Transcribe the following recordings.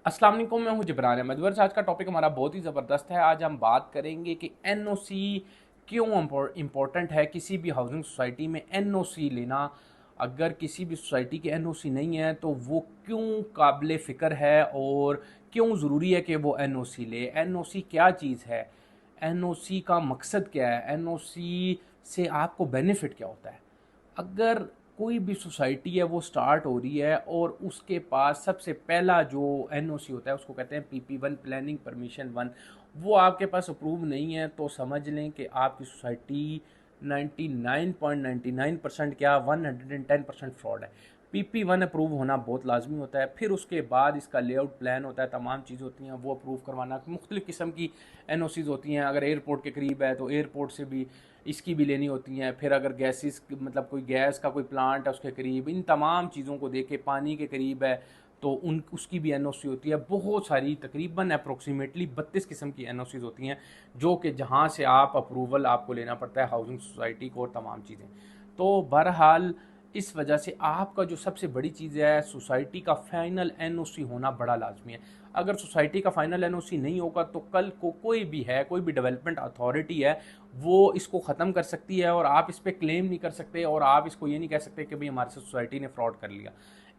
अस्सलाम वालेकुम, मैं हूं जबरान अहमद। वर्ष आज का टॉपिक हमारा बहुत ही ज़बरदस्त है। आज हम बात करेंगे कि एनओसी क्यों इम्पोर्टेंट है। किसी भी हाउसिंग सोसाइटी में एनओसी लेना, अगर किसी भी सोसाइटी की एनओसी नहीं है तो वो क्यों काबिल फ़िक्र है और क्यों ज़रूरी है कि वो एनओसी ले। एनओसी क्या चीज़ है, एनओसी का मकसद क्या है, एनओसी से आपको बेनिफिट क्या होता है। अगर कोई भी सोसाइटी है वो स्टार्ट हो रही है और उसके पास सबसे पहला जो एनओसी होता है उसको कहते हैं PP1, प्लानिंग परमिशन 1, वो आपके पास अप्रूव नहीं है तो समझ लें कि आपकी सोसाइटी 99.99% क्या 110% फ्रॉड है। PP1 अप्रूव होना बहुत लाजमी होता है। फिर उसके बाद इसका लेआउट प्लान होता है, तमाम चीज़ होती हैं वो अप्रूव करवाना। मुख्तलिफ़ किस्म की एनओसीज़ होती हैं। अगर एयरपोर्ट के करीब है तो एयरपोर्ट से भी इसकी भी लेनी होती हैं। फिर अगर गैसेस मतलब कोई गैस का कोई प्लांट है उसके करीब, इन तमाम चीज़ों को देखे, पानी के करीब है तो उन उसकी भी एनओसी होती है। बहुत सारी तकरीबन अप्रोक्सीमेटली 32 किस्म की एनओसीज होती हैं जो कि जहाँ से आप अप्रूवल आपको लेना पड़ता है हाउसिंग सोसाइटी को और तमाम चीज़ें। तो बहरहाल इस वजह से आपका जो सबसे बड़ी चीज़ है सोसाइटी का फाइनल एनओसी होना बड़ा लाजमी है। अगर सोसाइटी का फाइनल एनओसी नहीं होगा तो कल को कोई भी है, कोई भी डेवलपमेंट अथॉरिटी है, वो इसको ख़त्म कर सकती है और आप इस पर क्लेम नहीं कर सकते और आप इसको ये नहीं कह सकते कि भाई हमारे साथ सोसाइटी ने फ्रॉड कर लिया।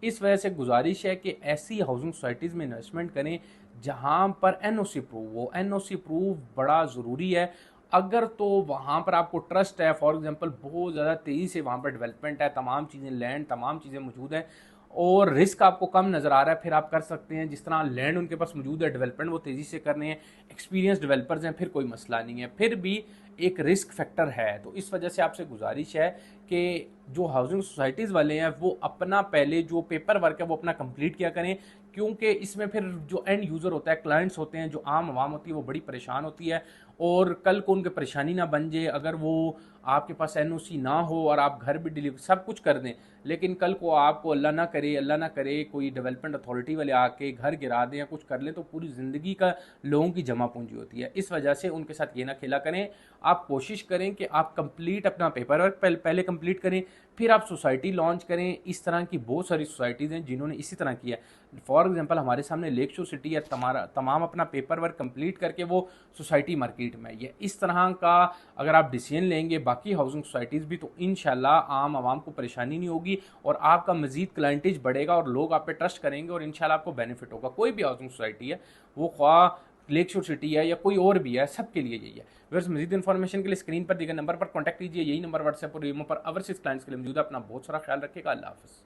इस वजह से गुजारिश है कि ऐसी हाउसिंग सोसाइटीज़ में इन्वेस्टमेंट करें जहाँ पर एनओसी प्रूव हो। एनओसी प्रूव बड़ा ज़रूरी है। अगर तो वहाँ पर आपको ट्रस्ट है, फॉर एग्जांपल बहुत ज़्यादा तेज़ी से वहाँ पर डेवलपमेंट है, तमाम चीज़ें लैंड तमाम चीज़ें मौजूद हैं और रिस्क आपको कम नज़र आ रहा है, फिर आप कर सकते हैं। जिस तरह लैंड उनके पास मौजूद है, डेवलपमेंट वो तेज़ी से कर रहे हैं, एक्सपीरियंस डेवलपर्स हैं, फिर कोई मसला नहीं है। फिर भी एक रिस्क फैक्टर है तो इस वजह से आपसे गुजारिश है कि जो हाउसिंग सोसाइटीज़ वाले हैं वो अपना पहले जो पेपर वर्क है वो अपना कंप्लीट किया करें, क्योंकि इसमें फिर जो एंड यूज़र होता है, क्लाइंट्स होते हैं, जो आम आवाम होती है वो बड़ी परेशान होती है और कल को उनकी परेशानी ना बन जाए। अगर वो आपके पास एनओसी ना हो और आप घर भी डिलीवर सब कुछ कर दें, लेकिन कल को आपको अल्लाह ना करे कोई डेवलपमेंट अथॉरिटी वाले आके घर गिरा दें या कुछ कर लें तो पूरी ज़िंदगी का लोगों की जमा पूंजी होती है। इस वजह से उनके साथ ये ना खेला करें। आप कोशिश करें कि आप कंप्लीट अपना पेपर वर्क पहले कंप्लीट करें, फिर आप सोसाइटी लॉन्च करें। इस तरह की बहुत सारी सोसाइटीज़ हैं जिन्होंने इसी तरह किया है। फॉर एग्जांपल हमारे सामने लेक शो सिटी है, तमाम अपना पेपर वर्क कंप्लीट करके वो सोसाइटी मार्केट में ये इस तरह का अगर आप डिसीजन लेंगे बाकी हाउसिंग सोसाइटीज़ भी, तो इंशाल्लाह आम आवाम को परेशानी नहीं होगी और आपका मजीद क्लाइंटेज बढ़ेगा और लोग आप पे ट्रस्ट करेंगे और इंशाल्लाह आपको बेनिफिट होगा। कोई भी हाउसिंग सोसाइटी है, वो ख्वाह लेक शोर सिटी है या कोई और भी है, सबके लिए यही है। वैसे मजीद इन्फॉर्मेशन के लिए स्क्रीन पर दिए गए नंबर पर कॉन्टैक्ट कीजिए। यही नंबर व्हाट्सएप और ईमो पर ओवरसीज क्लाइंट्स के लिए मौजूद है। अपना बहुत सारा ख्याल रखिएगा। अल्लाह हाफ़िज़।